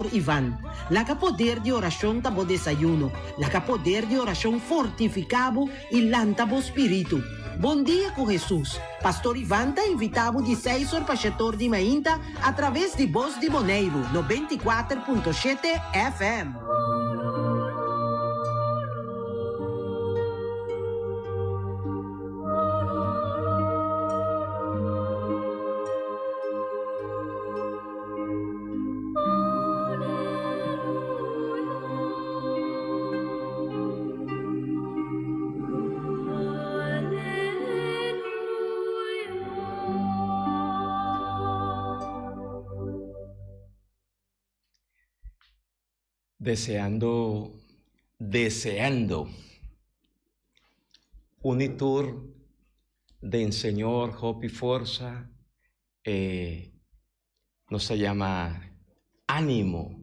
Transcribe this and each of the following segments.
Pastor Iván. Laca poder de oración tabo desayuno. Laca poder de oración fortificado y lantabo espíritu. Bom dia com Jesus. Pastor Iván está invitado de 6 horas para Chator de Mainta através de Voz de Moneiro, 94.7 FM. Deseando Unitur del Señor, Hope y Fuerza, nos llama ánimo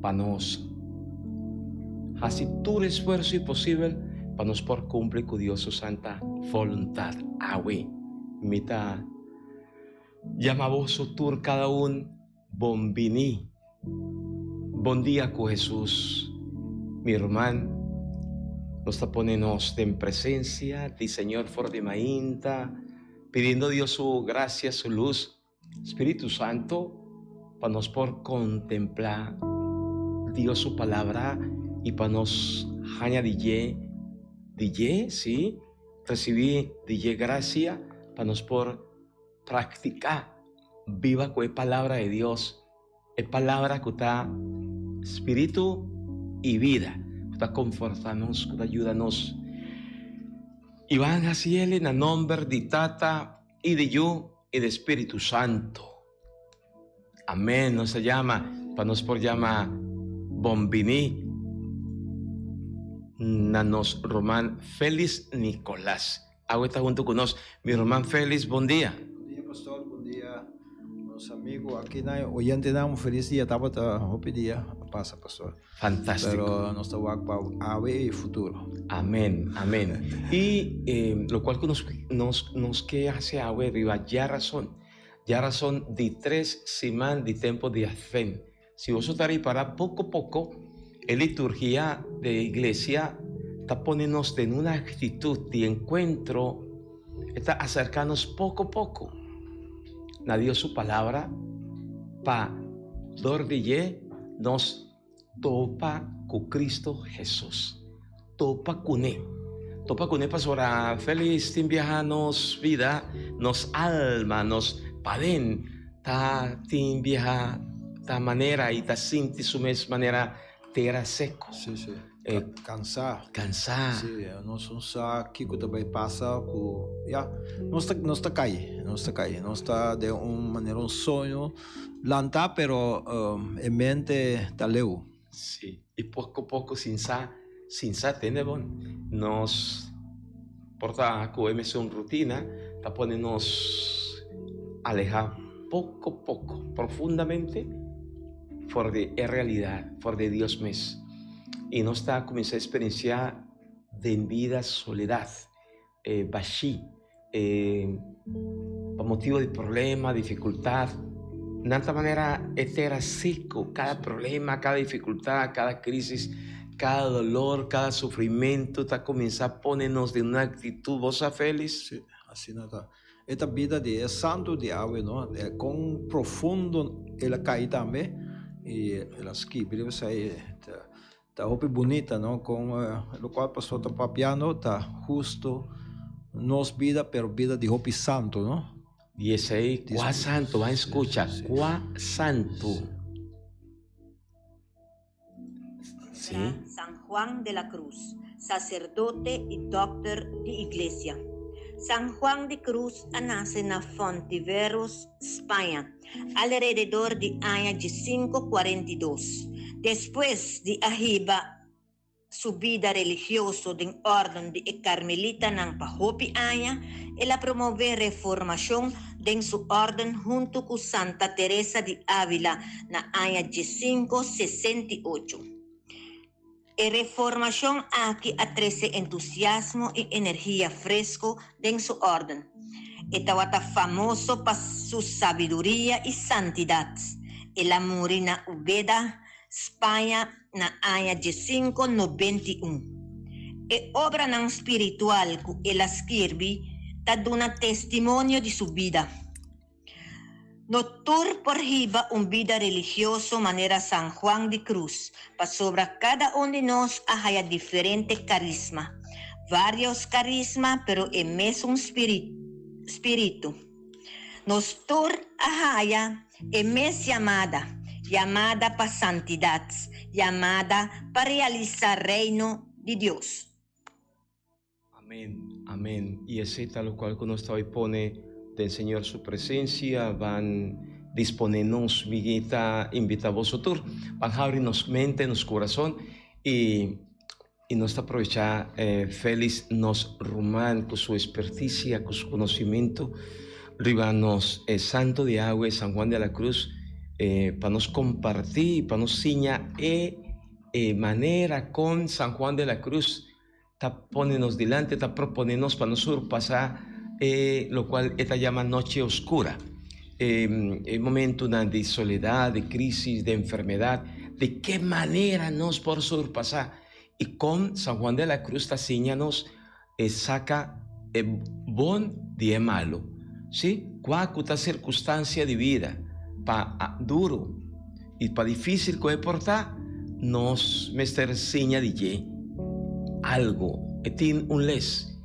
para nos hacer todo esfuerzo posible para nos por cumplir con Dios su santa voluntad. Awe, mita llama vos su tur cada un bombini. Bom dia com Jesus, mi hermano. Nos está poniendo en presencia del Señor for de Mainta, pidiendo a Dios su gracia, su luz, Espíritu Santo, para nos por contemplar Dios su palabra y para nos añadir, sí, recibir gracia, para nos por practicar viva con la palabra de Dios, es palabra que está espíritu y vida, que está confortándonos, que está ayudándonos. Y van así en el nombre de Tata y de yo y de Espíritu Santo. Amén. Nos llama, para nos por llama Bombini, nanos Román Félix Nicolás. Ahora está junto con nosotros mi Román Félix, buen día. Bom dia, pastor, bom dia, meus amigos. Aqui na oyente damos feliz dia, estava hope dia, passa, pastor. Fantástico. Pero nos está para ave y futuro. Amén, amén. Y lo cual que nos que hace ave arriba, ya razón de 3 semanas de tiempo de Advent. Si vos estaréis para poco a poco, la liturgia de iglesia está poniéndonos en una actitud de encuentro, está acercándonos poco a poco. Na Dios su palabra, pa dordille nos topa con Cristo Jesús. Topa con él pasora feliz tin viajanos vida, nos alma, nos paden, ta tin viaja, ta manera y ta sinti su mes manera tera seco. Sí, sí. Cansar. Sí, nós aqui que também passa com, não está cair, não está de uma maneira um sonho lantar, pero em mente está leu. Sí, y poco a poco sin sa tiene bon, nos porta como son rutina, está ponernos alejar poco a poco, profundamente, por de realidad, por de Dios mes. Y nos está comenzando a experienciar de vida soledad, bashi, por motivo de problema, dificultad. De esta manera, era seco, cada problema, cada dificultad, cada crisis, cada dolor, cada sufrimiento, está comenzando a ponernos de una actitud, ¿vos sos feliz? Sí, así nada. Esta vida de santo de ave, ¿no? Con profundo ela cai também, e elas que brilham aí, tá roupa bonita, não? Com o qual a pessoa está papiando, tá justo, nos vida, pero vida de roupa santo, não? Y ese ahí, ¿cuá santo? Va a escuchar, sí. ¿Cuá santo? Sí. San Juan de la Cruz, sacerdote y doctor de iglesia. San Juan de Cruz nace en Fontiveros, España, alrededor de año 1542. Después de arriba su vida religiosa de orden de carmelita en Pahopi aña, ella promovió reformación de su orden junto con Santa Teresa de Ávila en año 1568. La reformación aquí atrece entusiasmo y energía fresco de su orden. Estaba famoso por su sabiduría y santidad. ela muri na Ubeda, Spanya na aya 5:91. E obra ng spiritual ku ela skirbi taduna testimonio di su vida. Notur por hiba un vida religioso manera San Juan de Cruz, pa sobra cada uno de nos haya diferente carisma. Varios carisma, pero en mesmo espíritu. Nos tur haya en mes llamada para santidad, llamada para realizar reino de Dios. Amén, amén. Y ese tal cual que nos hoy pone del Señor su presencia, van disponernos, invita a vosotros, van a abrirnos mente, nos corazón y nos aprovechar feliz nos rumán con su experticia, con su conocimiento, ribanos santo de agua, San Juan de la Cruz, para nos compartir, para nos enseñar manera con San Juan de la Cruz, está ponernos delante, está proponernos para nos surpasar lo cual esta llama noche oscura, el momento de soledad, de crisis, de enfermedad, de qué manera nos por surpasar. Y con San Juan de la Cruz está enseñándonos saca bon de malo, ¿sí? Cualquier circunstancia de vida, para duro y para difícil que portar, nos mester enseña de algo, tiene un les.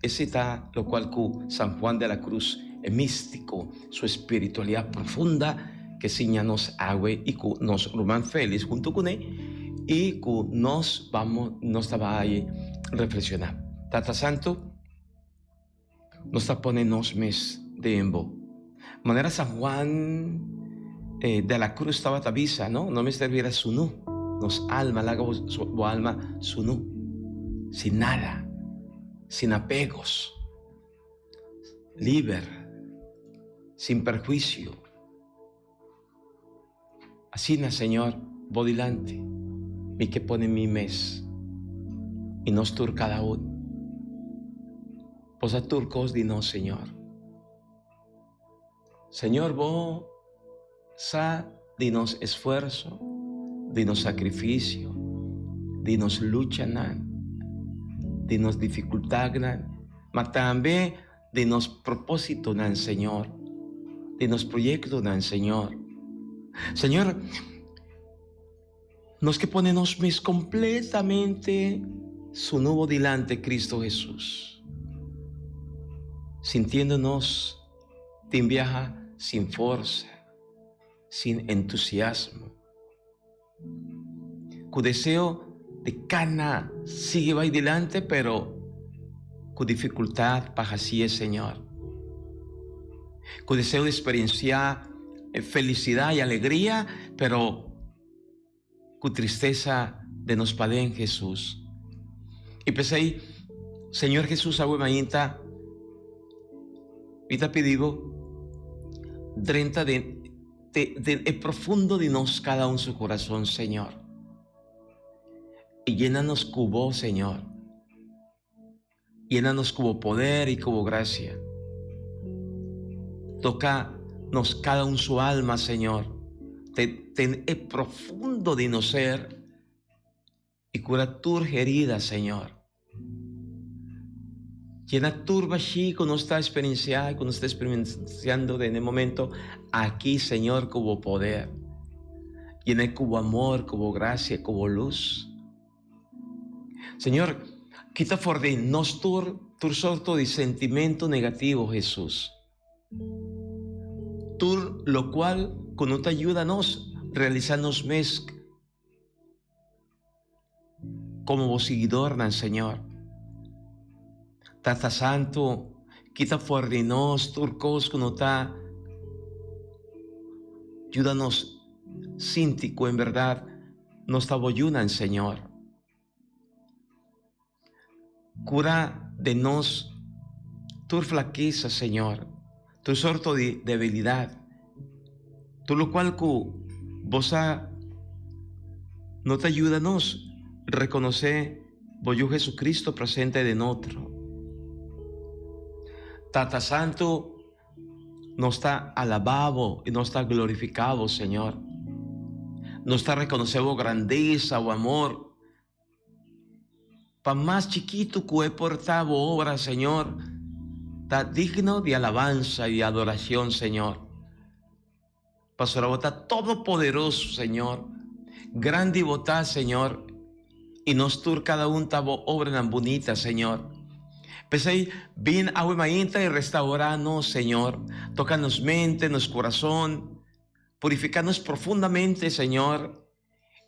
Ese está lo cual que San Juan de la Cruz es místico, su espiritualidad profunda que enseña nos agua y que nos ruman feliz junto con él. Y que nos estaba ahí reflexionar. Tata Santo nos está poniendo mes de embo. Manera San Juan de la Cruz estaba tabisa, ¿no? No me servirá su nu. Nos alma, la su alma su nu. Sin nada, sin apegos, libre, sin perjuicio. Así, Señor, voy delante. Y que pone mi mes y nos tur cada uno. Pues a turcos dinos, Señor. Señor, vos dinos esfuerzo, dinos sacrificio, dinos lucha, dinos dificultad, mas también dinos propósito, Señor, dinos proyecto, Señor. Señor, nos que ponemos completamente su nuevo delante Cristo Jesús, sintiéndonos sin viaja, sin fuerza, sin entusiasmo, con deseo de cana sigue va adelante, pero con dificultad para así, Señor, con deseo de experienciar felicidad y alegría, pero con tristeza de nos padre en Jesús. Y pensé, Señor Jesús, agua mañita, y te pidigo, drenta de profundo de nos cada uno su corazón, Señor. Y llénanos cubo, Señor. Llénanos cubo poder y cubo gracia. Toca-nos cada uno su alma, Señor. Ten el profundo de no ser y cura tu herida, Señor. Llena turba chico no está experienciando, no está experienciando en el momento aquí, Señor, como poder. Llena como amor, como gracia, como luz. Señor, quita fuera de nos tu sorto de sentimiento negativo, Jesús. Tú, lo cual, con nuestra ayuda, nos realizarnos mes como vos seguidor, Señor. Tata Santo, quita fuera de nos turcos con nuestra ayúdanos, síntico, en verdad, nos taboyunan, Señor. Cura de nos tu flaqueza, Señor, tu sorto de debilidad, tú lo cual vos no te ayúdanos reconocer voy Jesucristo presente de nosotros. Tata Santo nos está alabado y nos está glorificado, Señor. Nos está reconociendo grandeza o amor. Para más chiquito que he portado obra, Señor, está digno de alabanza y adoración, Señor. Pastor, está todopoderoso, Señor. Grande y botá, Señor. Y nos tur cada un tabo obra tan bonita, Señor. Pensei, bien agua mainta y restaurarnos, Señor. Tocanos mente, nos corazón. Purificarnos profundamente, Señor.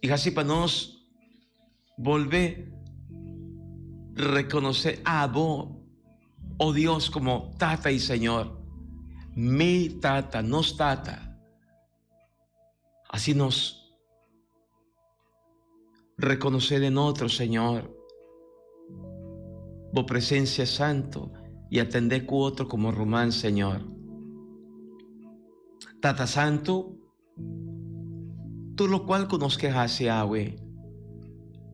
Y así para nos volver a reconocer a vos, oh Dios, como Tata y Señor. Mi Tata, nos Tata. Así nos reconocer en otro, Señor. Vos presencia santo y atender con otro como Román, Señor. Tata Santo, tú lo cual conozcas así, Yahweh,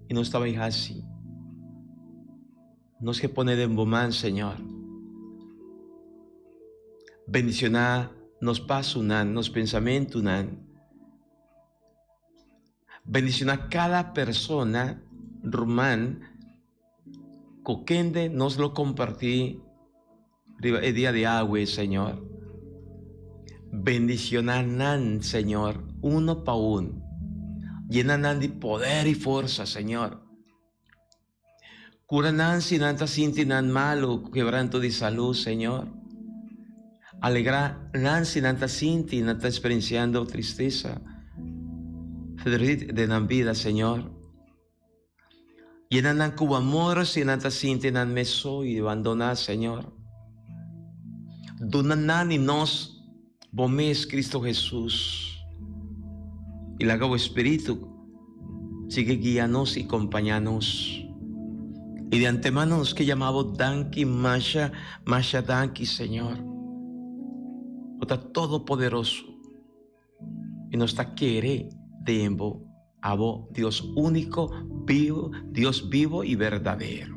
y no estaba así. Nos que poner en bomán, Señor. Bendicionar nos pasunan, nos pensamentunan. Bendicionar cada persona, Román, coquende nos lo compartí el día de agua, Señor. Bendicionar, Señor, uno para uno. Llenan de poder y fuerza, Señor. Curanan sin nanta sintinan malo, quebranto de salud, Señor. Alegrar sin nanta sinti, nanta experienciando tristeza. De la vida, Señor. Llenan con amor sin nanta sintinan meso y abandonar, Señor. Donan y nos bomes Cristo Jesús. Y la Gabo Espíritu sigue guiándonos y acompañándonos. Y de antemano nos que llamamos Danki, Masha Danki, Señor. Está todopoderoso. Y nos está quiere de a vos, Dios único, vivo, Dios vivo y verdadero.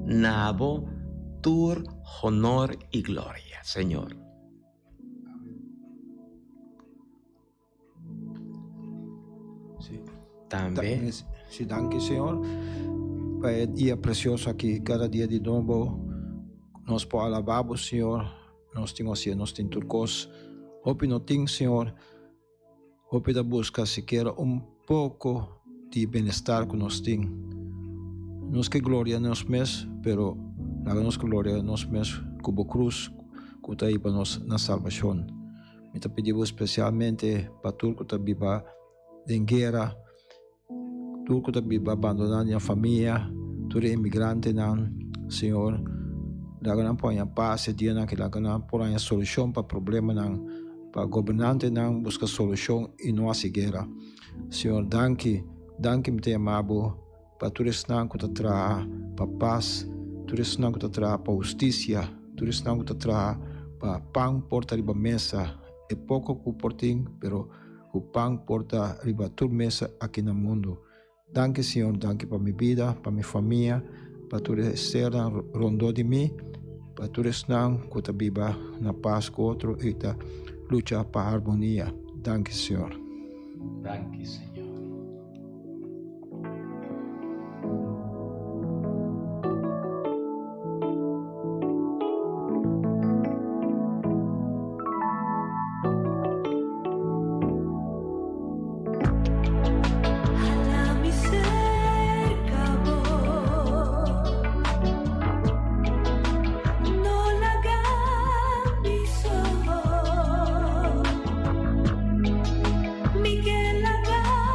Nabo, tur, honor y gloria, Señor. Sí. También. Sí, danke, Señor. Para el día precioso aquí, cada día de nuevo, nos por alabamos, Señor. Nos tengo así, nos tengo turcos. Hope no tengo, Señor. Hope da busca siquiera pouco de bem-estar que nós temos. Nós que glória nós mesmos, pero dá-nos glória nós mesmos, como cruz, que está aí para nós na salvação. Me está pedindo especialmente para tudo que está viva em guerra, tudo que está viva abandonando a família, tudo imigrante, Senhor, dá-nos põe a paz e dia que dá-nos põe a solução para problema, para governante busca solução e não a guerra. Senhor, danke me te amabo para tudo isso que te traz para paz, tudo isso que te traz para justiça, tudo isso que te traz para pão porta riba mesa. É pouco que portem, pero o pão porta riba toda mesa aqui no mundo. Danke, Senhor, danke para minha vida, para minha família, para tudo externo rondou de mim, para tudo isso que te viva na paz com outro e te luta para a harmonia. Danke, Senhor. Danke, Señor. Miguel Lagar.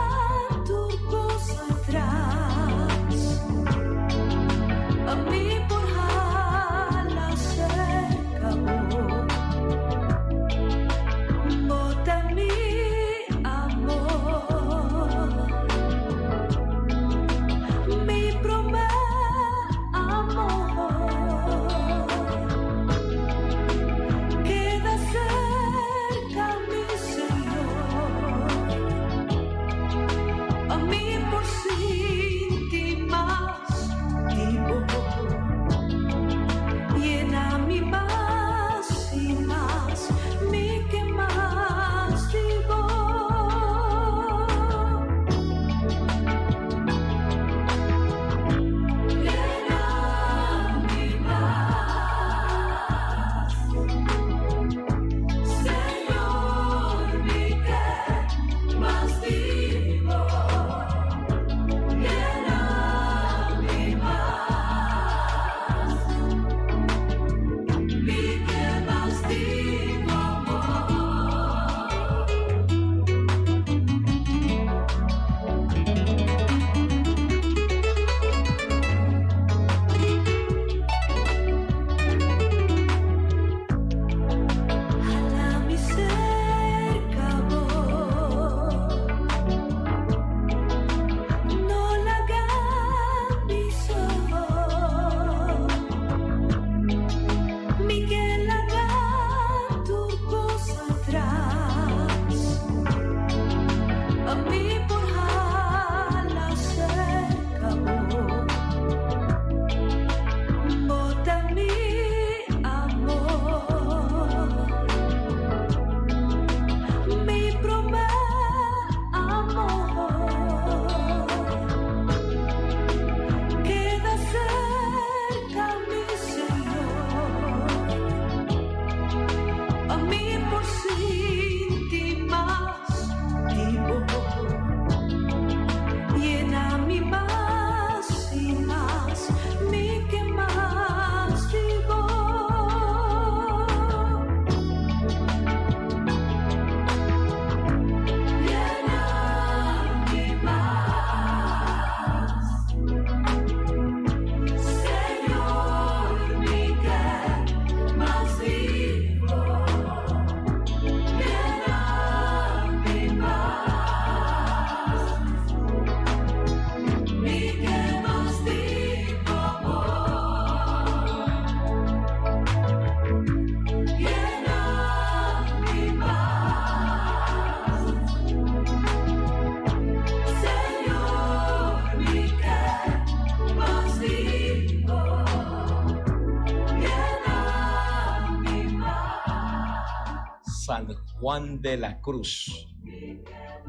San Juan de la Cruz,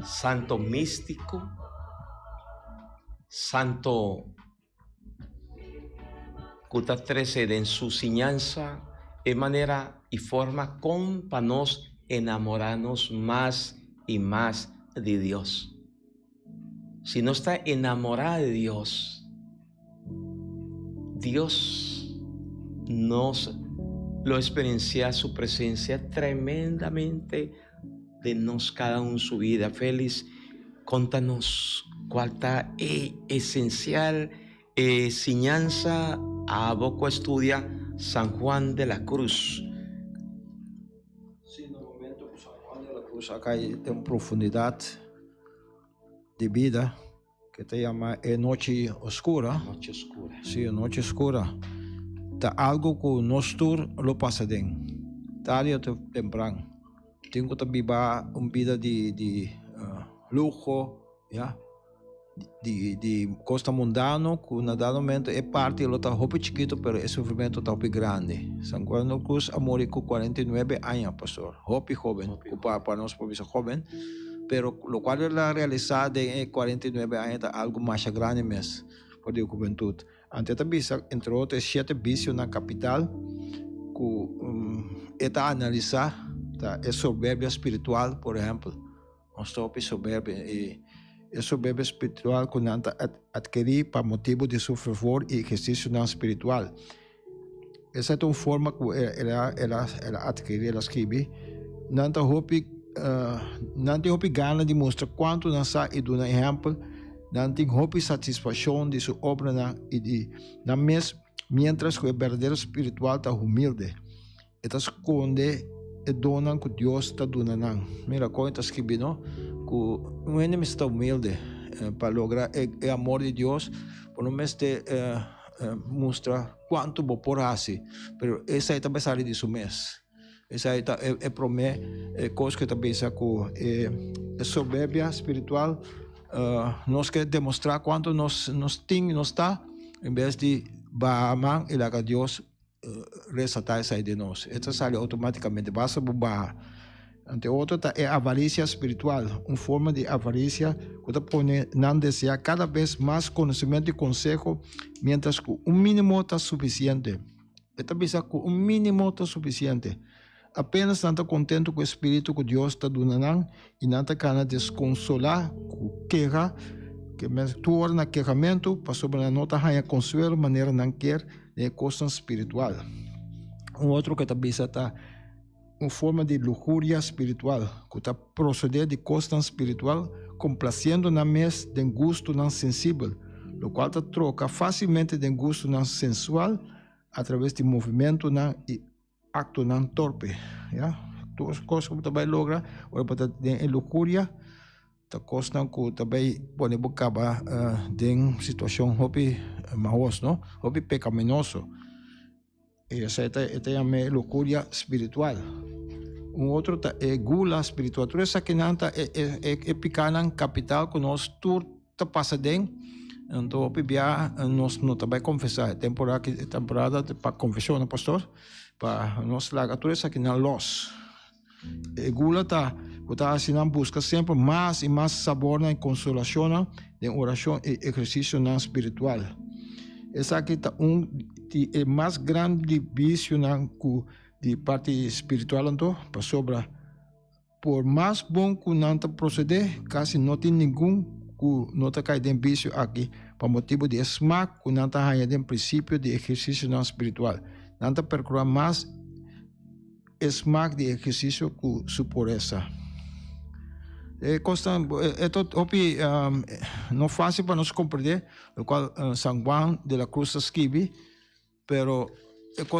santo místico, santo que 13 en su enseñanza, de manera y forma como para nos enamorarnos más y más de Dios. Si no está enamorada de Dios, Dios nos lo experiencia su presencia tremendamente de nos cada uno en su vida. Félix, contanos cuál está esencial enseñanza a poco estudia San Juan de la Cruz. Sí, en el momento San Juan de la Cruz acá hay una profundidad de vida que te llama Noche Oscura. Noche oscura. Sí, Noche Oscura. Está algo que nosotros lo pasa dentro, tarde o temprano. Tengo que vivir una vida de lujo, ¿ya? De costa mundano, que nada momento é parte, ele está roupa chiquito, pero o sofrimento está roupa grande. San Juan de la Cruz morreu com 49 anos, pastor. Roupa jovem, para nós, por isso, jovem. Pero lo cual ele realizado em 49 anos está algo mais grande mesmo, por a juventude. Antes também, entre outros, 7 vícios na capital, que está a analisar, é soberbia espiritual, por exemplo. Nós estamos soberbia e é soberbia espiritual que não adquirir para motivo de seu fervor e exercício não espiritual. Essa é uma forma que ela adquirir, ela escreve. Não tem roupa gana de mostrar quanto não sabe e dar um exemplo. Não tem roupa satisfação de sua obra e de na mesma, mientras que o verdadeiro espiritual está humilde. Está esconde e dona que Deus está dando. Mira, como está escrevendo, que o inimigo está humilde para lograr o amor de Deus, por não menos mostrar quanto vou por assim. Mas essa aí também sai disso mesmo. Essa aí é promessa, coisa que também sabe que é soberbia espiritual. Nós queremos demonstrar quanto nós temos, nós está, em vez de amar e lá que Deus ressaltar isso aí de nós. Isso sai automaticamente, basta bobar. Ante outro é avarícia espiritual, uma forma de avarícia que está põe não desejar cada vez mais conhecimento e conselho, mientras que um mínimo está suficiente. Está pensando que um mínimo está suficiente. Apenas não está contente com o espírito que Deus está dando e não está querendo desconsolar, queja, que torna quejamento, para sobre a nota ganha consuelo, maneira não quer, é coisa espiritual. Um outro que também está uma forma de luxúria espiritual, que está proceder de costa espiritual, complacendo na mesa de gosto não sensível, o qual está troca facilmente de gosto não sensual através de movimento não e acto não torpe, já? Duas coisas que também logra, ou para ter luxúria, está costa que também pode acabar de situação hobby maus, não? Hobby pecaminoso. E essa é luxúria espiritual. Um outro é gula espiritual. Tudo isso aqui não é pequena capital que nós tudo está passando. Então, nós não também confessar. Temporada para confissão, pastor? Para nós largar tudo isso aqui na luz. E gula está assim, busca sempre mais e mais sabor e consolação de oração e exercício espiritual. Essa aqui está é mais grande vício de parte espiritual, então, para sobra. Por mais bom que não proceder, quase não tem nenhum que não está caindo em vício aqui, por motivo de esmago, que não está ganhando em princípio de exercício não espiritual. Não está procurar mais esmago de exercício que sua pureza. Não é fácil para nós compreender, o qual San Juan de la Cruz escreve, pero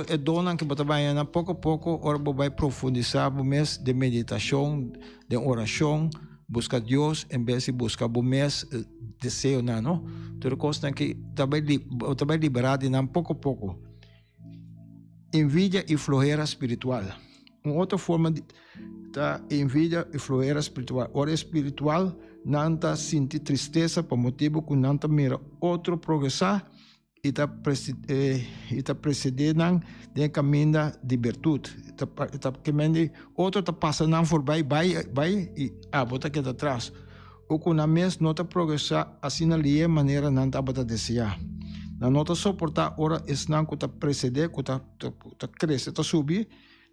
é dona que você vai pouco a pouco, ora vai profundizar o mês de meditação, de oração, buscar Deus, em vez de buscar o mês desejo, não? Tudo coisa que também liberar de pouco a pouco. Envidia e flojera espiritual. Uma outra forma de envidia e flojera espiritual. Ora espiritual não está sentir tristeza por motivo que não está mira outro progressar ita precedendo de caminho de virtude. Ita caminho outro tá passando voorbij, vai e bota que atrás. O que na mes nota progressar assim na linha maneira não tá bota desejar. Na nota suportar ora não que tá preceder, que tá crescer, tá subir,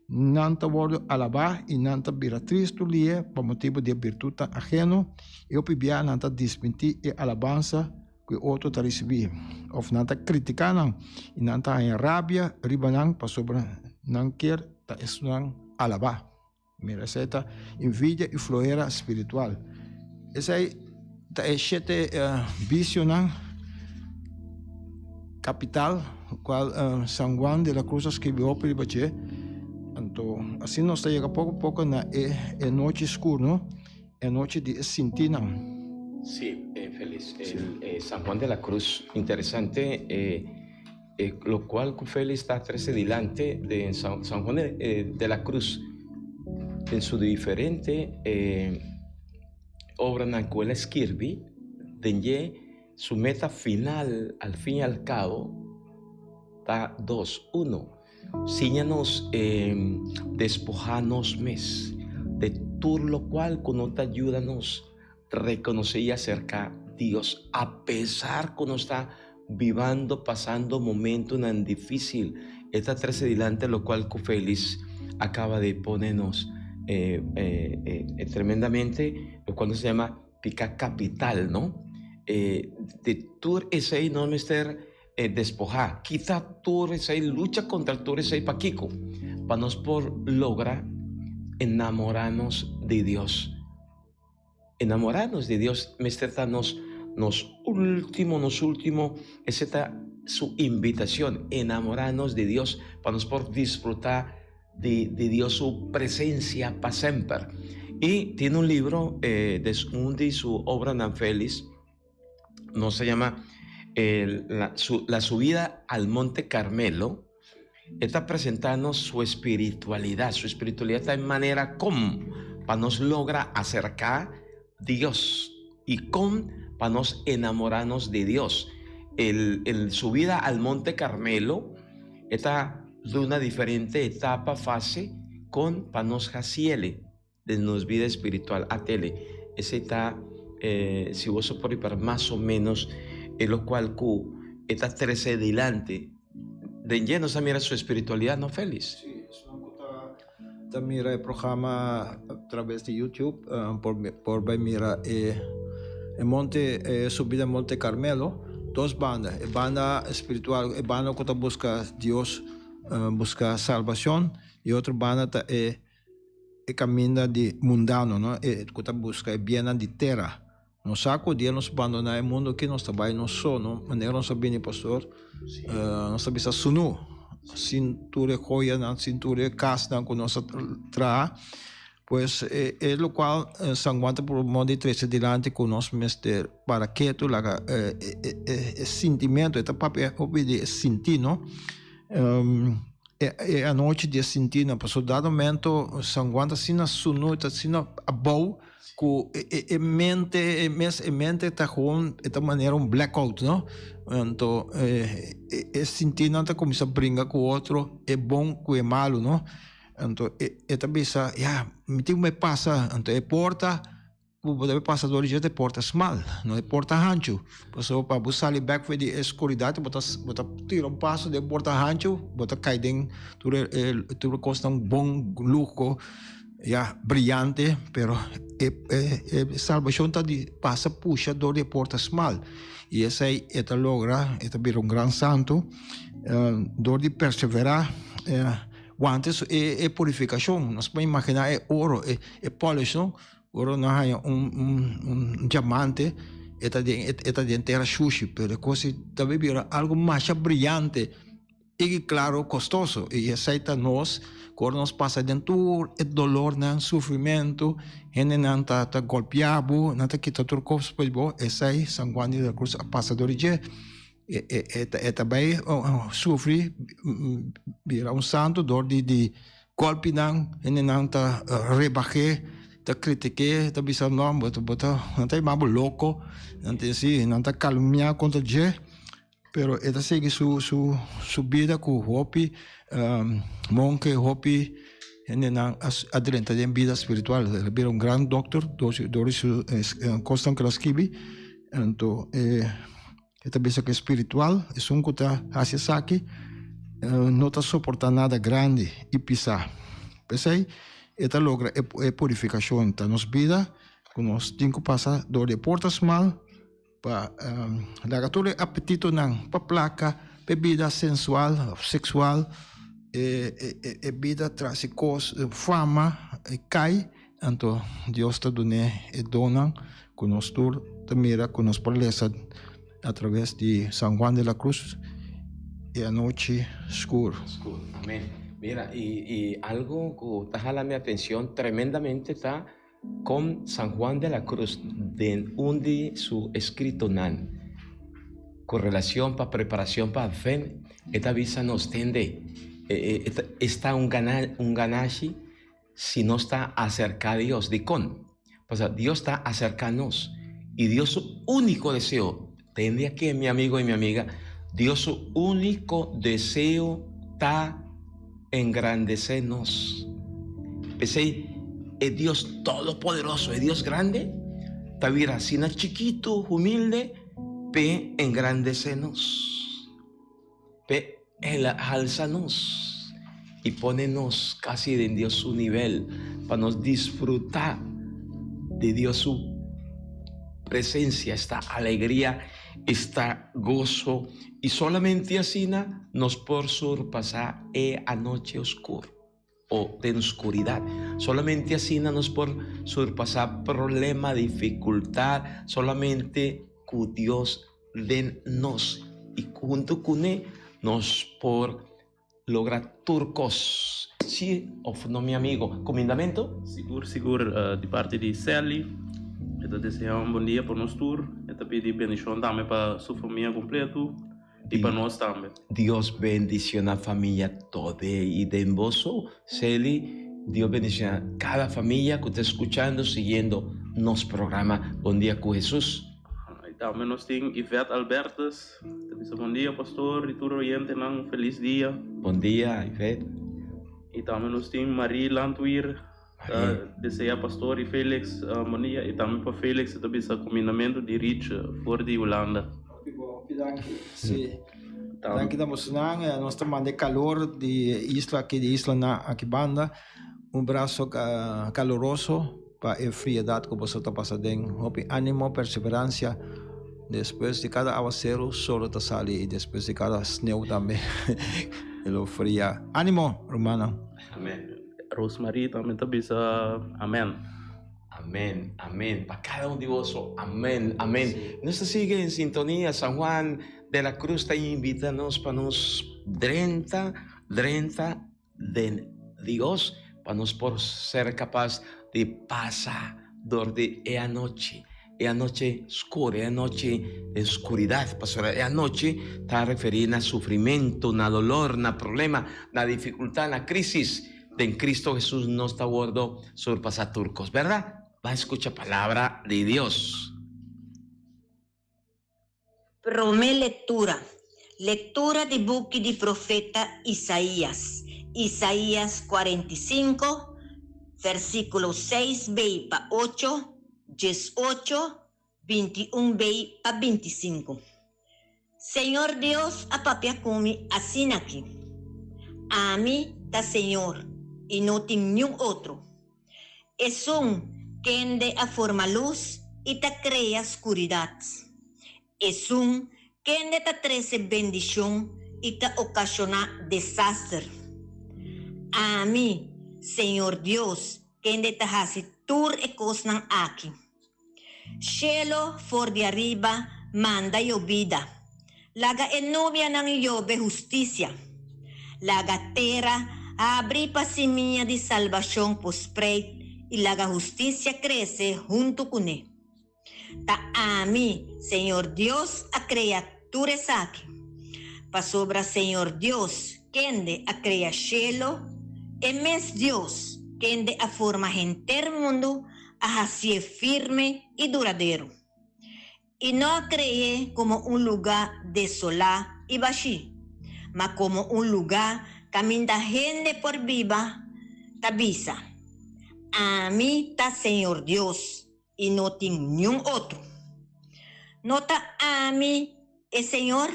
não tá bordo alabar e não tá vira triste linha por motivo de virtude ajeno. Eu pibia não tá desmentir e alabança que outro está recebendo. Ou não está criticando, e não está em rabia, ribanang, para sobre não quer, está estudando alabar. Mira, essa é inveja e floreira espiritual. Essa é a sete visão capital, qual San Juan de la Cruz escreveu para ele. Então, assim nós chega pouco a pouco na noite escura, não? É noite de sentir, não? Sí, Félix. San Juan de la Cruz, interesante, lo cual Félix está 13 delante de San Juan de la Cruz, en su diferente obra en la cual escribe, de su meta final, al fin y al cabo, está 2, 1. Síñanos, despojanos mes, de todo lo cual con nos ayúdanos reconocer y acercar a Dios, a pesar que nos está viviendo, pasando momentos tan difíciles. Está 13 delante, lo cual Félix acaba de ponernos tremendamente, lo cual se llama pica capital, ¿no? De tur ese no mister despojar, quita tur ese lucha contra tur ese paquico, para nos por lograr enamorarnos de Dios. Enamorarnos de Dios, nos último, esa es su invitación, enamorarnos de Dios, para nos por disfrutar de Dios, su presencia para siempre. Y tiene un libro de su obra en Félix, no se llama la subida al Monte Carmelo. Está presentando su espiritualidad está en manera como para nos logra acercar Dios y para nos enamorarnos de Dios. El subida al Monte Carmelo está de una diferente etapa, fase, para nos haciele de nos vida espiritual a tele. Ese está, si vos por ir para más o menos, lo cual está 13 delante. De lleno se mira su espiritualidad, ¿no, Félix? Sí, mira el programa a través de YouTube por mira subida al Monte Carmelo, dos bandas, banda espiritual, banda que busca Dios, busca salvación, y otra banda camina de mundano, ¿no? Que busca bien de tierra. Nos saco de nos abandonar el mundo que nos trabaja no solo, maneira não sabia pastor, não sabia se sunu, cintura joia, na cintura casa com nossa tra, pues é o qual San Juan por modo de 13 delante com nós mestre para que tu laga sentimento, eta papel obede sentir, não? A noite de sentir, não, pastor dado momento San Juan assim na sunu, assim na abou que mente está com esta maneira blackout, não? Então sentir não está começando a brincar com o outro, é bom que é malo, não? Então esta bisa, me passa, então é porta, o passador já é porta mal, não é porta rancho, pessoa para buscar ali back foi de escuridade, bota tira passo de porta rancho, bota cai dentro, tudo custa bom luxo. Brilhante, pero salvação está de passa puxa dor de portas mal, e essa aí logra, vira grande santo, dor de perseverar, antes purificação, nós podemos imaginar ouro, polish, não? Ouro não é diamante, esta de inteira sushi, pero coisa também vira algo mais brilhante e claro custoso, e aceita nós quando nos passa dentro o dolor, o sofrimento, gente não está golpeado, não está quitando tudo coisas, pois bom, essa aí, San Juan de la Cruz, passador de também sofre, vira santo, dor de golpe, gente não está rebaixar, está criticar, está pensando, não está mais louco, não está caluniar contra o pero esta sigue su vida con Hopi, monje Hopi, en adelante en vida espiritual. Era un gran doctor, Doris Kostan Kraskibi, entonces esta vida que espiritual, es un que hace saque, no está soportando nada grande y pisar. Pensei, esta logra purificación en nos vida, con nos tengo pasa donde portas mal, para la todo apetito nan, pa placa, bebida sensual, sexual, vida trasicos, fama, cai, então Deus te dona, con nos te mira, con nos palesa a través de San Juan de la Cruz y a noche oscura. Amén. Mira, y algo que está jalando mi atención tremendamente está con San Juan de la Cruz, de donde su escrito nan, con relación para preparación para fe, esta visa nos tende, está un ganashi si no está acerca a Dios, de con, o sea, Dios está acercanos y Dios su único deseo, tende aquí mi amigo y mi amiga, Dios su único deseo está engrandecernos. Pensé, es Dios todopoderoso, es Dios grande, tavira sina chiquito, humilde, pe engrandecernos, pe él alzanos y ponenos casi en Dios su nivel para nos disfrutar de Dios su presencia, esta alegría, esta gozo, y solamente así nos por surpasar a noche oscura o de oscuridad. Solamente así nos por surpasar problema, dificultad, solamente que Dios den nos y junto con él nos por lograr turcos. Sí, of no mi amigo, comandamento? Seguro, de parte de Sally. Eu desejo bom dia para nós todos. Eu pedi bendição também para sua família completa e para nós também. Dios bendición a familia toda y de embozo, Celi, Dios bendición a cada familia que está escuchando, siguiendo nos programa Bom Dia com Jesús. E também nós temos Ivete Albertas. Bom dia, pastor, e todo oyente, um feliz dia. Bom dia, Ivete. E também nós temos Marie Lantuir. Deseja pastor e Felix Monia e também para Felix também esse combinamento de Rich for de Holanda. Sim. Danke damos nang, nós estamos de calor de isla aqui de isla na aqui banda, braço caloroso para a friedade que você está passando, ânimo, perseverancia. Después de cada aguacero, solo te sale y después de cada snow também, lo fría. Ánimo, hermano. Amén. Rosemary também está bisa, amén. Amén, amén. Para cada uno de vosotros, amén, amén. Nos sigue en sintonía. San Juan de la Cruz está invitándonos para nos 30 de Dios, para nos por ser capaz de pasar durante la noche. La noche oscura, la noche de oscuridad, pastor. La noche está referida a sufrimiento, a dolor, a problema, a dificultad, a crisis. En Cristo Jesús no está a bordo surpasar turcos, ¿verdad? Va a escuchar palabra de Dios. Promé lectura. Lectura de buque de profeta Isaías. Isaías 45, versículo 6b para 8, 18, 21b para 25. Señor Dios, apapiacumi así aquí. A mí da Señor. Y no tengo ni un otro. Es un que a forma luz y te crea oscuridad. Es un que te trece bendición y te ocasiona desastre. A mí, Señor Dios, que te hace tur e cosnan aquí. Cielo for de arriba manda llovida. Laga en novia nang llove justicia. Laga terra abre pasimia de salvación pospreit y la justicia crece junto con él. Ta a mí, Señor Dios, a criaturas aquí. Pa sobra Señor Dios, quien a crea cielo, es Dios, quien a forma enter mundo, a hacer firme y duradero. y no cree como un lugar desolado y vacío, mas como un lugar que minda gente por viva, tabisa. A mí está Señor Dios y no tengo ningún otro. Nota a mí el Señor.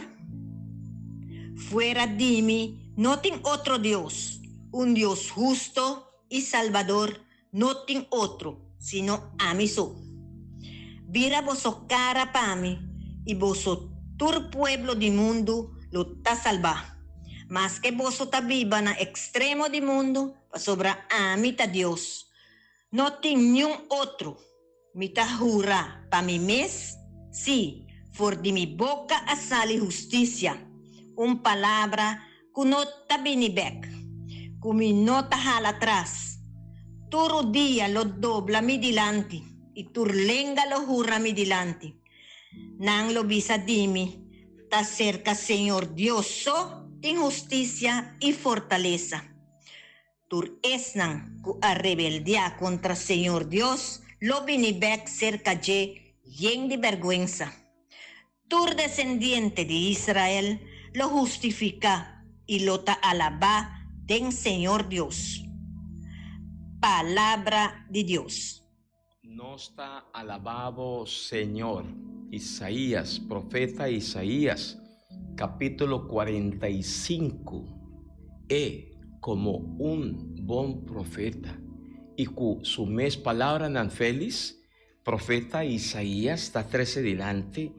Fuera de mí no tengo otro Dios, un Dios justo y salvador, no tengo otro, sino a mí solo. Vira vosotros cara para mí y vosotros, todo pueblo del mundo, lo está salvado. Más que vosotros vivan en el extremo del mundo, sobra a mí está Dios. No tengo ningún otro. Me está jura para mi mes, sí, for de mi boca a sale justicia. Una palabra que no está binibek, que mi no está jala atrás. Todo día lo dobla mi delante y tu lenga lo jura mi delante. Nang lo visa dimi, ta cerca Señor Dios, en justicia y fortaleza. Tur esnan ku a rebeldia contra Señor Dios, lo binibek cerca ye, yen de vergüenza. Tur descendiente de Israel, lo justifica y lo ta alaba den Señor Dios. Palabra de Dios. Nos está alabado Señor. Isaías, profeta Isaías, capítulo 45. Como un buen profeta y su mes palabra nan feliz, profeta Isaías está 13 delante,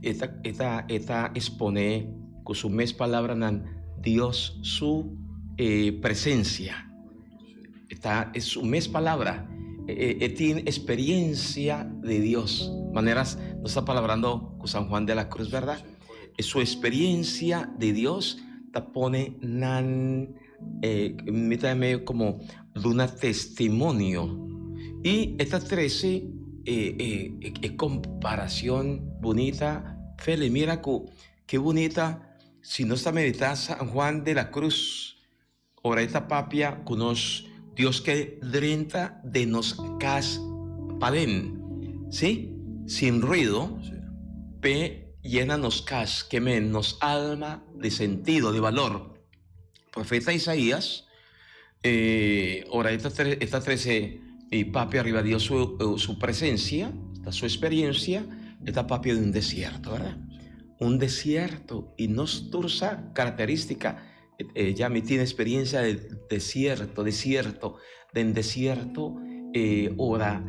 esta expone con su mes palabra nan Dios su presencia. Esta es su mes palabra, tiene experiencia de Dios. Maneras, no está palabrando con San Juan de la Cruz, ¿verdad? Es su experiencia de Dios. Te pone medio como de un testimonio. Y esta 13 comparación bonita. Fele, mira qué bonita. Si no está meditada San Juan de la Cruz, ahora esta papia con nos Dios que drenta de nos cas paden, ¿sí? Sin ruido, sí. Llena nos cas, que nos alma de sentido, de valor. Profeta Isaías, ahora esta 13, papi arriba dio su presencia, está su experiencia, esta papi de un desierto, ¿verdad? Un desierto, y nos tursa característica, ya me tiene experiencia de desierto, ahora,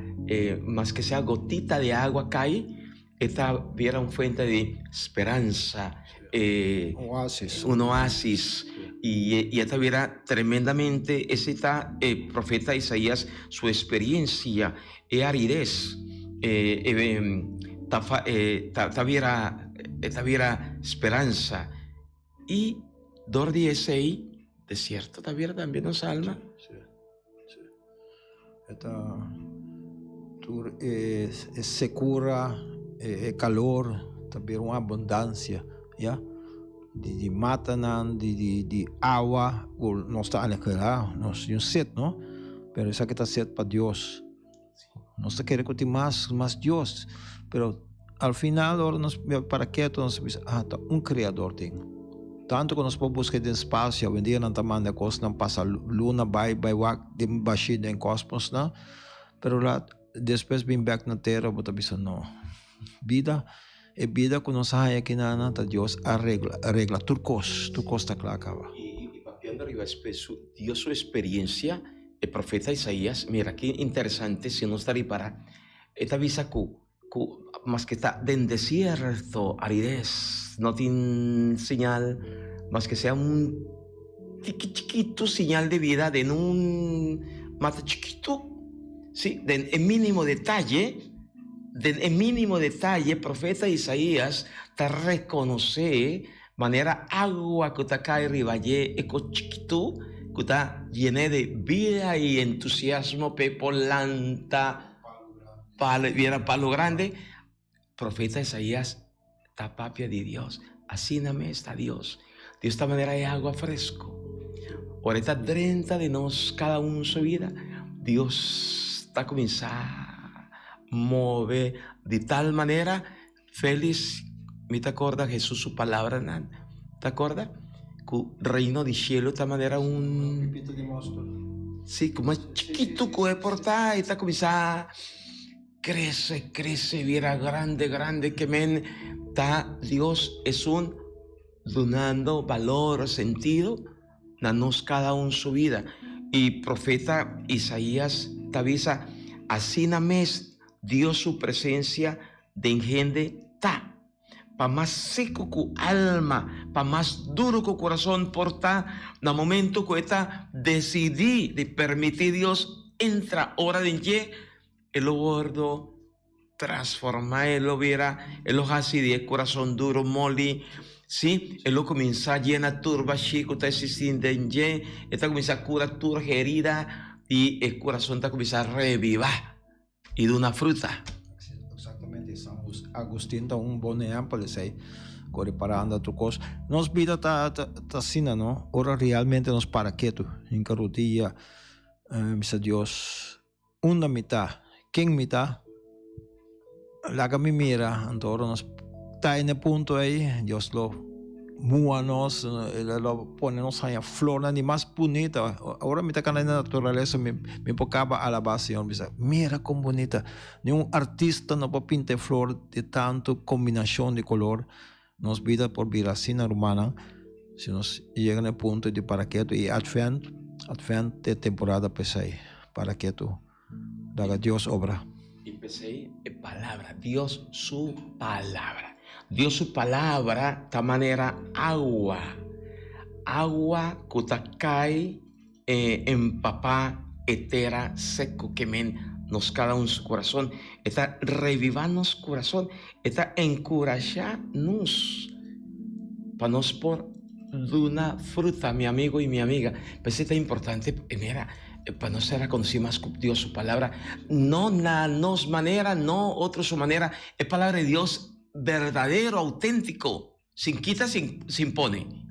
más que sea gotita de agua cae, esta viera una fuente de esperanza, un oasis, y esta viera tremendamente, esta profeta Isaías, su experiencia, aridez, esta viera esperanza, y Dordi ese desierto, esta viera también nos alma. Sí. Esta es secura, calor, también una abundancia, ¿ya? De matanan, de agua, no está alegrado, no es un set, ¿no? Pero esa que está set para Dios. No está queriendo que más Dios, pero al final, ahora para qué nos un creador tengo. Tanto que nós podemos buscar de espaço, hoje em dia não está mandando coisas, não passa luna, vai de baixo em cosmos, não. Pero lá, depois vem back na Terra, bota bisa não. Vida é vida que nós aí aqui na Deus arregla turcos está claro acaba. Y papiando arriba, dio su experiencia, el profeta Isaías, mira qué interesante, si no está ahí para, esta visa más que está en desierto, aridez, no tiene señal, más que sea un chiquito señal de vida, de un más chiquito, sí, en mínimo detalle, profeta Isaías te reconoce manera agua que te cae arriba, eco chiquito, que está lleno de vida y entusiasmo, pepolanta, viera palo grande. Profeta Isaías, está papia de Dios, así no me está Dios. De esta manera hay agua fresco. Ahorita dentro de nos, cada uno su vida, Dios está comenzando a mover de tal manera, Félix, ¿me te acuerdas Jesús su palabra? ¿Te acuerdas? Que el reino de cielo de tal manera Pepita de mosto. sí, como es chiquito que portar y está comenzando crece, viera grande, que men, Dios es un donando valor, sentido, danos cada uno su vida. Y profeta Isaías te avisa, así na mes Dios su presencia de engende ta, pa más seco que alma, pa más duro que corazón porta, na momento que está decidí de permitir Dios entra hora de ye, el gordo transforma, él lo viera, él lo hace de corazón duro, moli, sí, él lo comienza llena turba, chico, está existiendo en ye, está comienza a curar tu herida y el corazón está comienza a revivar y de una fruta. Exactamente, San Agustín da un buen ejemplo de ahí, preparando tu cosa. Nos vida ta sina, ¿no? Ahora realmente nos para quieto, en carutilla, misa Dios, una mitad, ¿quién mitad? La que me mira, entonces nos está en el punto ahí, Dios lo mua nos, lo pone nos a flor ni más bonita. Ahora me está en la naturaleza, me enfocaba a la base, y me dice, mira cómo bonita. Ni un artista no puede pintar flor de tanto combinación de color. Nos vida por viracina humana, si nos llega en el punto de para que y advent de temporada pues ahí, para que tú haga Dios obra. Empecé en palabra, Dios su palabra. Dios su palabra, de manera agua que te cae en papá etera seco que men nos cada un su corazón, está revivando su corazón, está encouragándonos para nos por una fruta, mi amigo y mi amiga. Pues es importante, mira, para no ser reconocido más con Dios su palabra, no na nos manera, no otro su manera, es palabra de Dios verdadero, auténtico, sin quita, sin pone.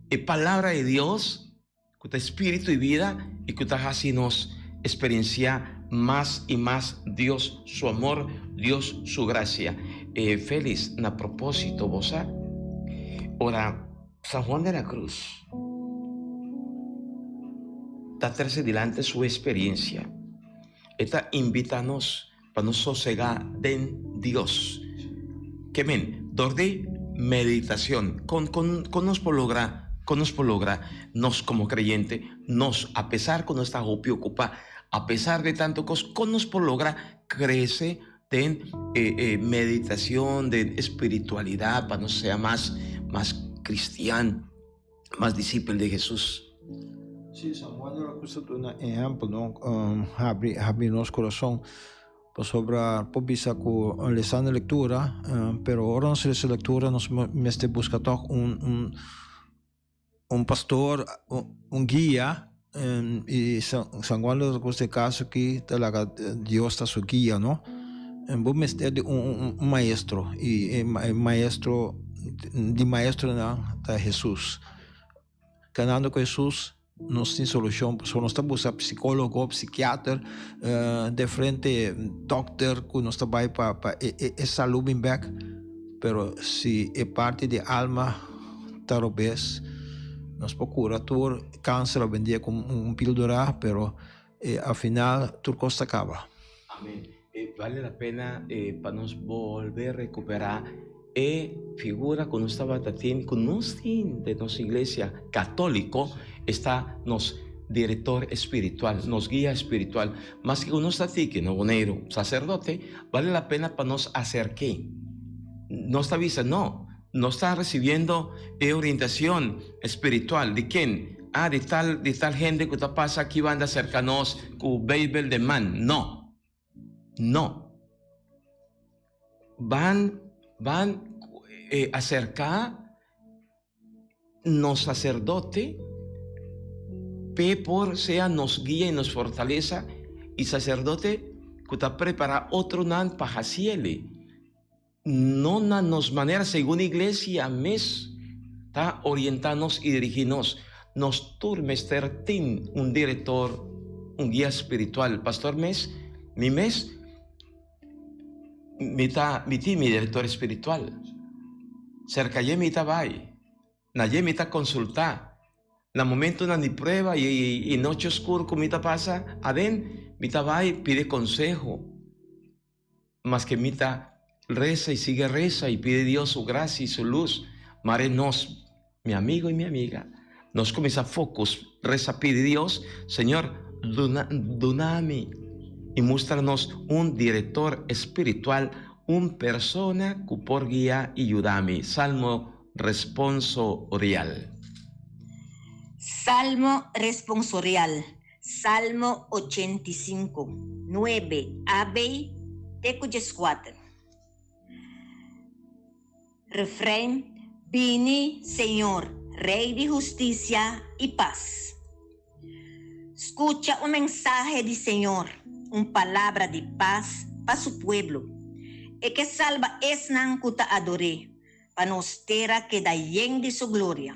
Es palabra de Dios, que está espíritu y vida, y que está así nos experiencia más y más Dios su amor, Dios su gracia. Félix, a propósito, vos, ahora, San Juan de la Cruz está traerse delante su experiencia, está invítanos para nos sosegar de Dios. Que men, de meditación, con nos por lograr, nos como creyente, nos, a pesar que no está ocupa, a pesar de tanto cosas, con nos por lograr, crece de meditación, de espiritualidad, para no sea más cristiano, más discípulo de Jesús. Sí, San Juan de la Cruz es un ejemplo, ¿no? Abre nuestro corazón sobre pobisa con la sana lectura, pero ahora no se esa lectura nos mete buscando un pastor, un guía, y San Juan de la Cruz de caso que Dios está su guía, ¿no? Vos de un maestro, y el maestro ¿no? De Jesús. Ganando con Jesús, no tem solução, só nós estamos buscando psicólogo, psiquiatra, de frente doctor, que nós estamos para saúde em back, pero se é parte de alma, talvez nós procura tur câncer ou vendia com píldora, pero afinal tudo costa acaba. Amén. Vale la pena para nos volver a recuperar figura con nuestra batatín, con de nuestra iglesia católico, está nos director espiritual, nos guía espiritual, más que uno está aquí, que no bonero, sacerdote, vale la pena para nos acercar. No está vista, no está recibiendo orientación espiritual. ¿De quién? De tal gente que te pasa aquí van a acercarnos con Bible de man. No. Van acercar nos sacerdote, por sea nos guía y nos fortaleza, y sacerdote que te prepara otro nan para hacerle. No nos manera según iglesia mes, está orientarnos y dirigirnos. Nos turmester tin un director, un guía espiritual. Pastor mes, mi mes, mi director espiritual. Cerca de mi vai. Nadie me consulta. Na momento na ni prueba y noche oscura como pasa, aden, mi vai pide consejo. Mas que mi reza y sigue reza y pide Dios su gracia y su luz. Mare nos, mi amigo y mi amiga, nos comienza a focus, reza, pide Dios, Señor, donami y muéstranos un director espiritual, un persona que por guía y ayudami. Salmo responsorial. Salmo responsorial. Salmo 85, 9, AB, Tecuches 4. Refrán: Vini, Señor, Rey de justicia y paz. Escucha un mensaje del Señor, una palabra de paz para su pueblo, y que salva es nancuta adoré, para nos tera que da yen de su gloria.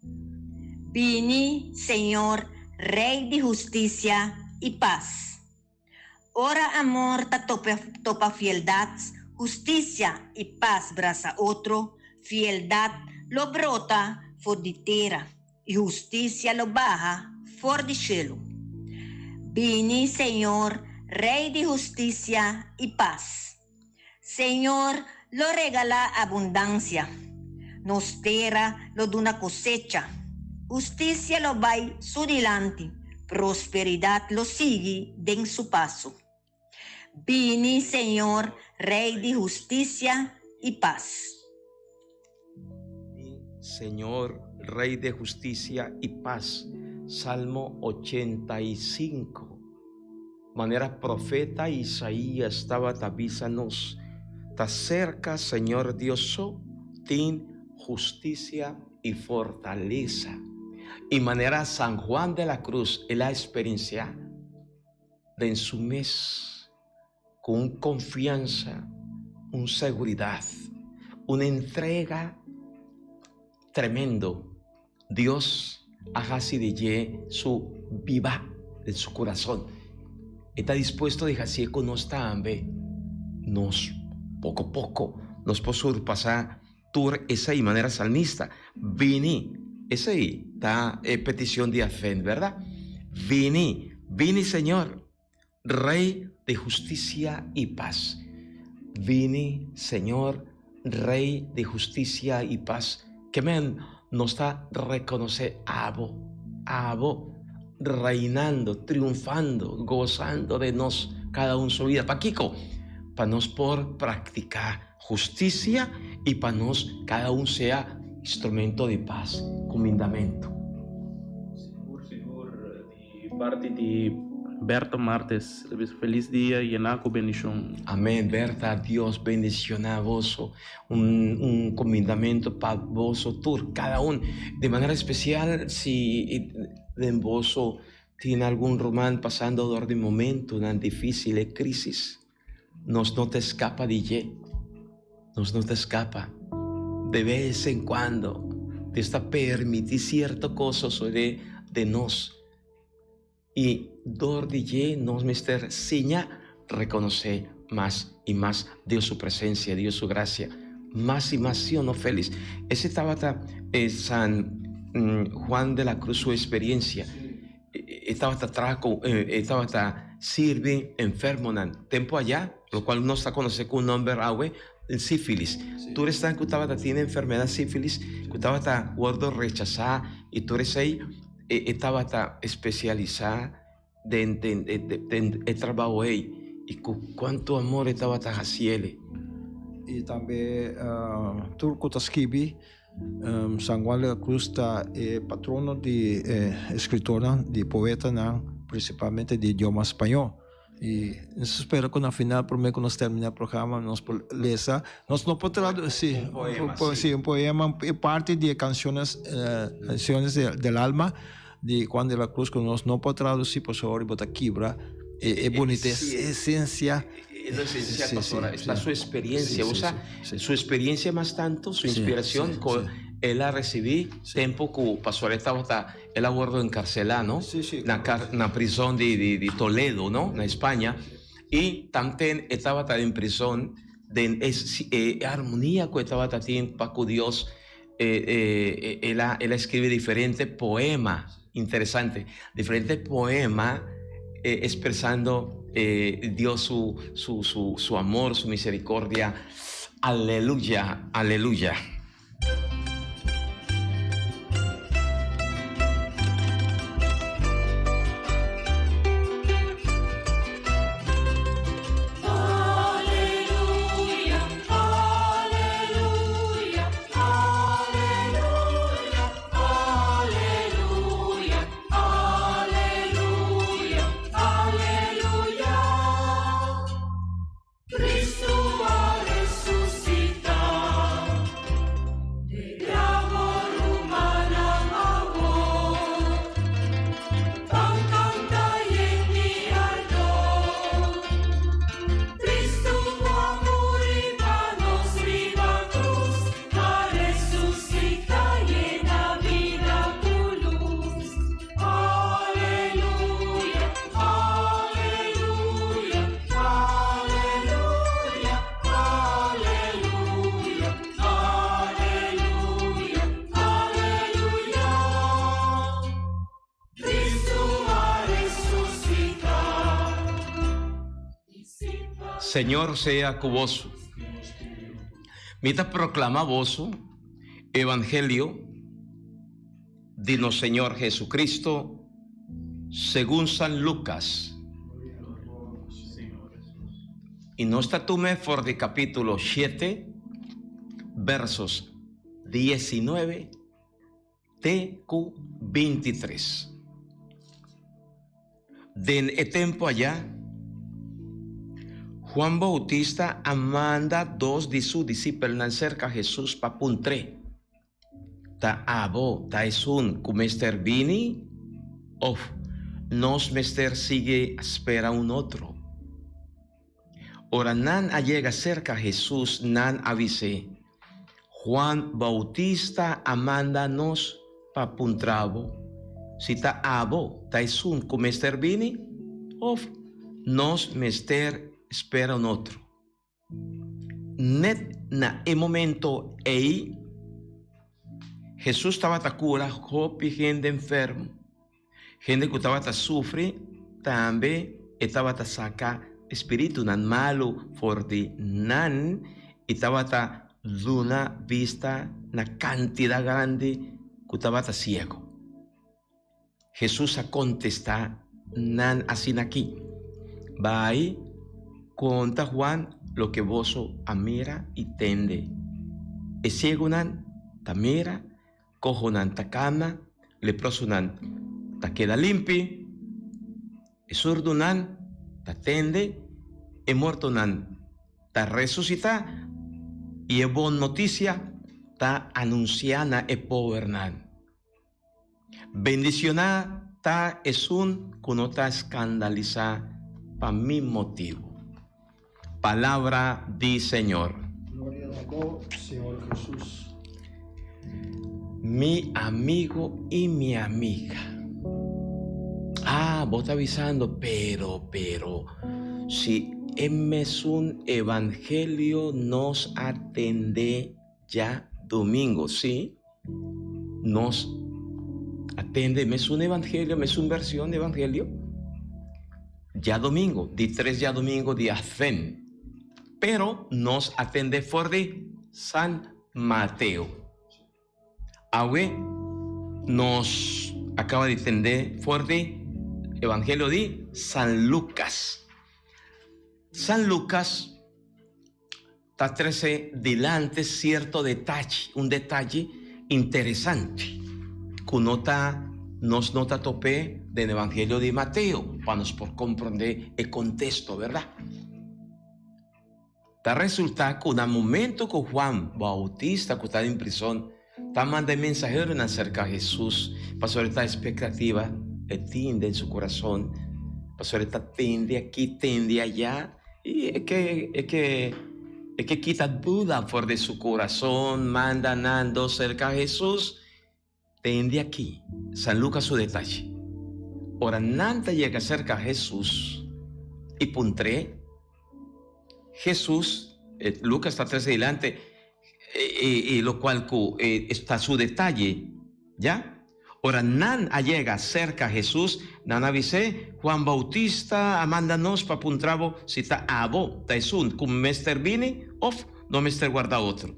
Vini, Señor, Rey de justicia y paz. Ora amor ta topa fieldad, justicia y paz braza otro, fieldad lo brota for di tierra y justicia lo baja for di cielo. Vini, Señor, Rey de justicia y paz. Señor, lo regala abundancia, nos tierra lo duna cosecha, justicia lo va su delante, prosperidad lo sigue den su paso. Vini, Señor, Rey de justicia y paz. Señor, Rey de justicia y paz. Salmo 85. Manera profeta Isaías estaba avísanos. Ta cerca, Señor Dios, tin justicia y fortaleza. Y manera San Juan de la Cruz, él la experiencia de en su mes, con confianza, una seguridad, una entrega tremendo. Dios haga así de su viva de su corazón. Está dispuesto de hacer con nos también. Nos poco a poco nos podemos pasar tour esa y manera salmista. Vini, esa ahí está petición de fe, ¿verdad? Vini, vini Señor, Rey de justicia y paz. Vini Señor, Rey de justicia y paz. Que nos está reconocer Abo, reinando, triunfando, gozando de nos cada uno su vida. Pa' Kiko, para nos por practicar justicia y para nos cada uno sea instrumento de paz, comandamento. Seguro, de parte de Berta Martes, feliz día y enaco bendición. Amén, Berta, Dios bendición a vos, un comandamento para vos, tú, cada uno, de manera especial, si en vos tiene algún román pasando por de momento, una difícil crisis, nos no te escapa de nos no te escapa, de vez en cuando, te está permitir ciertas cosas de nos. Y dor de nos mister seña reconocer más y más Dios su presencia, Dios su gracia, más y más sí o no feliz. Ese estaba San Juan de la Cruz su experiencia. Estaba sirve enfermo en tiempo allá, lo cual no está conocido con un nombre agüe, el sífilis. Sí. Tú eres tan que tiene enfermedad sífilis, que estaba gordo rechazada y tú eres ahí. Estaba especializada de trabajo ahí y cuánto amor estaba haciendo. Y también Turco Tasquibi, San Juan de la Cruz está patrono de escritora, de poeta, principalmente de idioma español. Y espero que al final, por meio que nos termine el programa, nos lesa, nos no puede traducir, un poema, parte de canciones del alma de Juan de la Cruz, que nos no puede traducir, por favor, y botar quibra, bonita esencia. La esencia, pastora, está su experiencia, su experiencia más tanto, su inspiración, él la recibí, tiempo que pastor estaba, él ha guardado encarcelado, en la prisión de Toledo, ¿no? En España, y también estaba en prisión armonía que estaba también para Dios. Él escribe diferentes poemas interesantes, diferentes poemas expresando Dios su amor, su misericordia. Aleluya, aleluya. Señor sea con vos. Mita proclama vos Evangelio de nuestro Señor Jesucristo según San Lucas. Y no está tu for de capítulo 7, versos 19 TQ 23. Den el tiempo allá, Juan Bautista manda dos de sus discípulos cerca a Jesús para puntre. Ta abo, ta es un mester vini, of nos mester sigue espera un otro. Ora nan llega cerca a Jesús, nan avise, Juan Bautista manda nos pa puntrabo. Si ta abo, ta es un mester vini, of nos mester espera un otro. Net na el momento Jesús estaba a cura, hopi gente enfermo, gente que estaba a sufrir, también estaba a sacar espíritu nan malo forte nan, estaba a una vista na cantidad grande que estaba a ciego. Jesús a contestar nan así aquí. Va ahí, conta Juan lo que vos mira y tende. Es ciego nan, ta mira, cojo nan ta cama, leproso nan ta queda limpio, es sordo nan ta tende, es muerto nan ta resucita, y es buena noticia ta anunciana e power nan. Bendicionada ta es un que no ta escandaliza para mi motivo. Palabra di Señor. Gloria a Dios, Señor Jesús. Mi amigo y mi amiga. Vos estás avisando, pero, si es un evangelio nos atende ya domingo, ¿sí? Nos atende, es un evangelio, es una versión de evangelio. Ya domingo, de 3 ya domingo de Advent. Pero nos atende por de San Mateo. Ahora nos acaba de atender por de Evangelio de San Lucas. San Lucas está 13 delante cierto detalle, un detalle interesante que nos nota tope del Evangelio de Mateo, para nos por comprender el contexto, ¿verdad? Resulta que en el momento que Juan Bautista, que está en prisión, está mandando mensajeros acerca de Jesús, para sobre esta expectativa, tiende en su corazón, para sobre esta tende aquí, tende allá, y es que quita duda por de su corazón, manda andando cerca de Jesús, tende aquí. San Lucas su detalle. Ahora, nada llega cerca a Jesús, y puntre, Jesús Lucas está 13 adelante, lo cual está su detalle, ¿ya? Ora, nan allega cerca a Jesús, nan avise, Juan Bautista, amándanos pa puntravo, si ta abo, ta esun, cum mester vini, of, no mester guarda otro.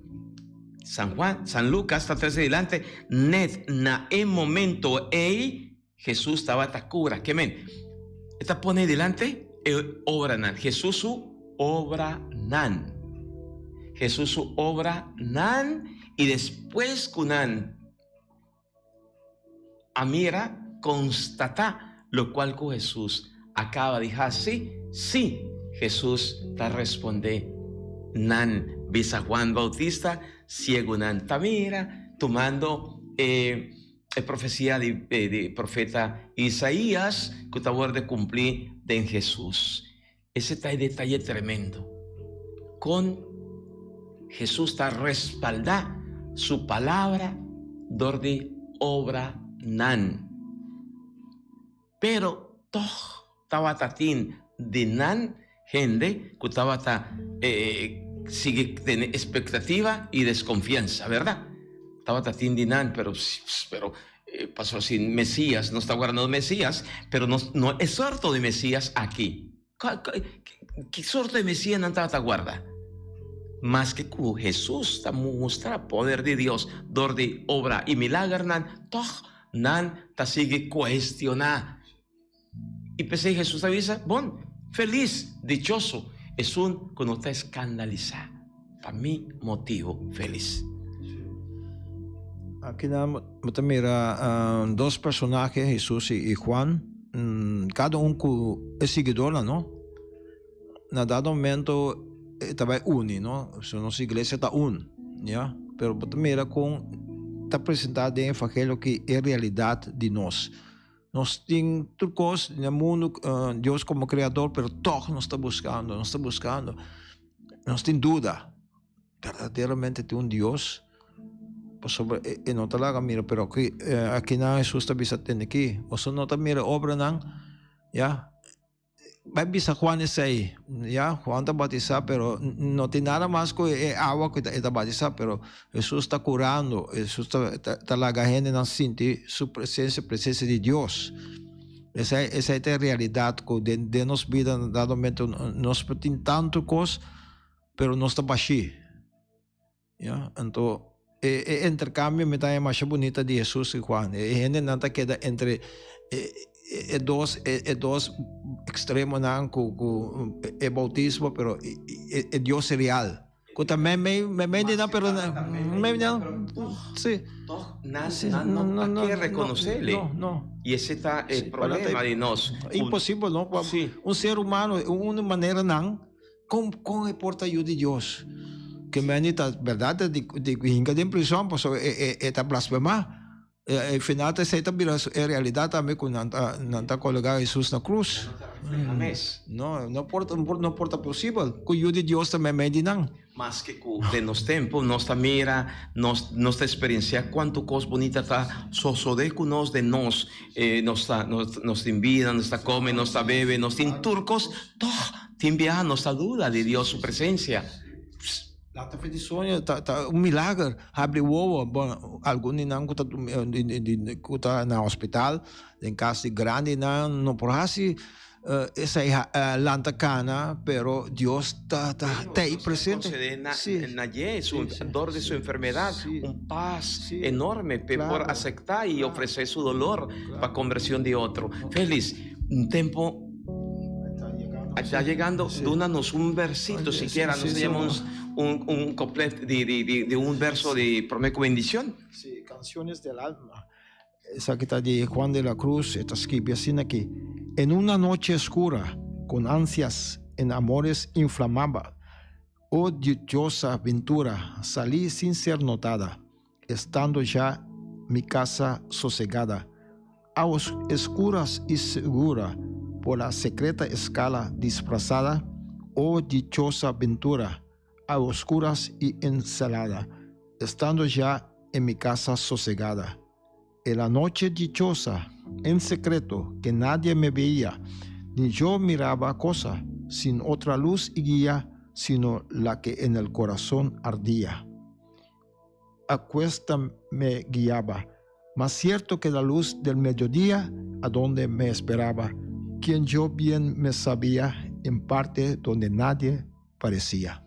San Lucas está 13 adelante, net na en momento Jesús estaba ta cura, que men, esta pone delante, obra nan, Jesús su obra nan. Jesús su obra nan, y después kunan amira constata lo cual con Jesús acaba de decir sí, Jesús te responde nan visa Juan Bautista ciego nan tamira tomando profecía de profeta Isaías que está de cumplir en Jesús. Ese está el detalle tremendo. Con Jesús está respaldada su palabra de obra nan. Pero toh tabatatin de nan gente que tabata sigue en expectativa y desconfianza, ¿verdad? Tabatatin de nan, pero pasó sin Mesías, no está guardando Mesías, pero no es sorto de Mesías aquí. ¿Qué sorto de Mesías no está guarda? Más que Jesús está mostrar poder de Dios, dor de obra y milagro nan, toh nan ta sigue cuestionar. Y pensé, Jesús avisa, bon, feliz, dichoso, es un que no está escandalizado. Para mí, motivo feliz. Aquí mira dos personajes, Jesús y Juan, cada uno es seguidor, ¿no? En dado momento estaba uno, ¿no? Nuestra iglesia está ¿ya? Pero mira está presentado en el Evangelio que es realidad de nosotros. Nos tiene turcos en el mundo, Dios como creador, pero todo nos está buscando, nos tiene duda. Verdaderamente tiene un Dios. Pues sobre, en otra laga, mira, pero aquí no Jesús está visitando aquí. O sea, no está mira obra, ¿ya? Va a visitar Juan es ahí, ¿ya? Juan está bautizado, pero no tiene nada más que agua que está bautizado, pero Jesús está curando, Jesús está la gente no siente su presencia de Dios. Esa es la realidad que de nos vida, en dado momento, nos tiene tanto cosas, pero no está baixí, ¿ya? Entonces, el intercambio me da más bonita de Jesús y Juan. La gente no queda entre dos extremos, el bautismo, pero el Dios es real. Que también me pero sí. No hay que reconocerle. No. Y ese está el problema de nosotros. Imposible, ¿no? Sí. Un ser humano, de una manera, ¿cómo importa ayuda de Dios? Que me anita, verdad, de prisión, pues está blasfemar. Al final te aceita realidad también con nanta colega Jesús en la cruz. No porta posible. Que ayuda de Dios también me dinan. Más que de nos tiempos, nos mira, nos experiencia cuánto cosa bonita está sosode con nos de nos invita, nos come, nos bebe, nos tiene turcos, todo te envía, nos duda de Dios su presencia. La definición está un milagro. Abre huevo, bueno, algunos están en el hospital, en casa grande, no por así. Esa es lanta cana, pero Dios está ahí presente. Su dolor de su enfermedad, un paz enorme por aceptar y ofrecer su dolor para conversión de otro. Feliz, un tiempo está llegando, dónanos un versito siquiera, nos llamamos un completo de un verso de prometo bendición. Sí, canciones del alma. Esa que está de Juan de la Cruz, está escrito así aquí. En una noche oscura, con ansias en amores inflamables, oh dichosa aventura, salí sin ser notada, estando ya mi casa sosegada, a oscuras y segura, por la secreta escala disfrazada, oh dichosa aventura, a oscuras y encelada, estando ya en mi casa sosegada. En la noche dichosa, en secreto, que nadie me veía, ni yo miraba cosa, sin otra luz y guía, sino la que en el corazón ardía. Aquesta me guiaba, más cierto que la luz del mediodía, a donde me esperaba, quien yo bien me sabía, en parte donde nadie parecía.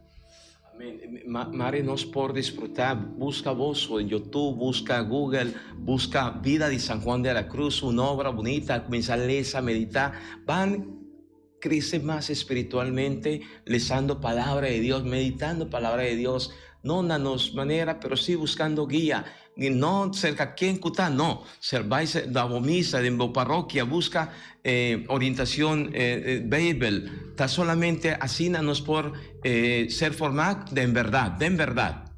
Amén. Mare nos por disfrutar, busca vos en YouTube, busca Google, busca Vida de San Juan de la Cruz, una obra bonita, comienza a leer, a meditar, van crecer más espiritualmente, leyendo palabra de Dios, meditando palabra de Dios, no en nos manera, pero sí buscando guía, y no cerca quien cuta, no, serváis la misa de parroquia, busca orientación Bible, está solamente así nos por ser formado de en verdad.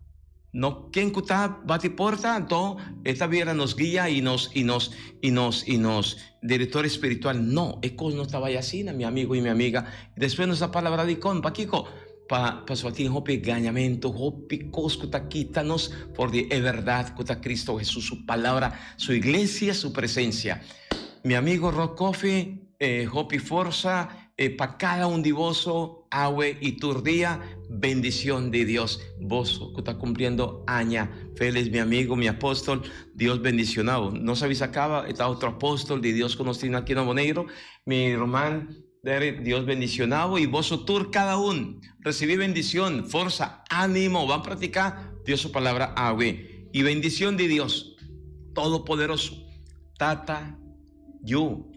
No, quien cuta bate porta, entonces esta vida nos guía y nos director espiritual. No, es cosa no estaba así, mi amigo y mi amiga. Después nos da palabra de con Paquico, pa su atin hopi gañamiento, hopi coscuta quítanos, porque es verdad, cuta Cristo Jesús, su palabra, su iglesia, su presencia. Mi amigo Rock Coffee, hopi fuerza, para cada un divoso, agüe y turdía, bendición de Dios. Vos que está cumpliendo año, feliz mi amigo, mi apóstol, Dios bendicionado. No sabéis acaba, está otro apóstol de Dios que nos tiene aquí en Boneiro, mi Román, Dios bendicionado, y vos tur cada uno, recibí bendición, fuerza, ánimo, van a practicar Dios su palabra, agüe, y bendición de Dios, Todopoderoso, Tata, yo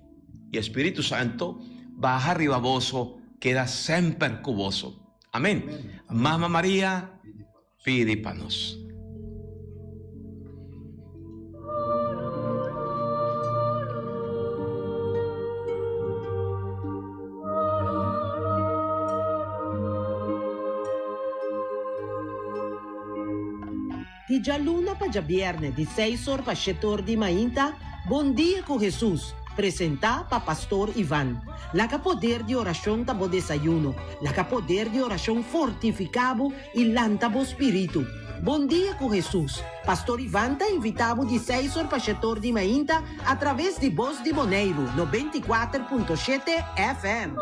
y Espíritu Santo, baja arriba voso, queda siempre cuboso. Amén. Mamá María, pide panos. Di già luna pa già viernes, di 6 horas pa 7 horas di mainta, Bom Dia com Jesus, presenta pa Pastor Ivan. La poder de oración tabo desayuno, la poder de oración fortificado y lantabo espíritu. Bom Dia com Jesus. Pastor Ivan tá invitado de 6 horas para 7 horas de manhã através de Voz de Boneiro, 94.7 FM.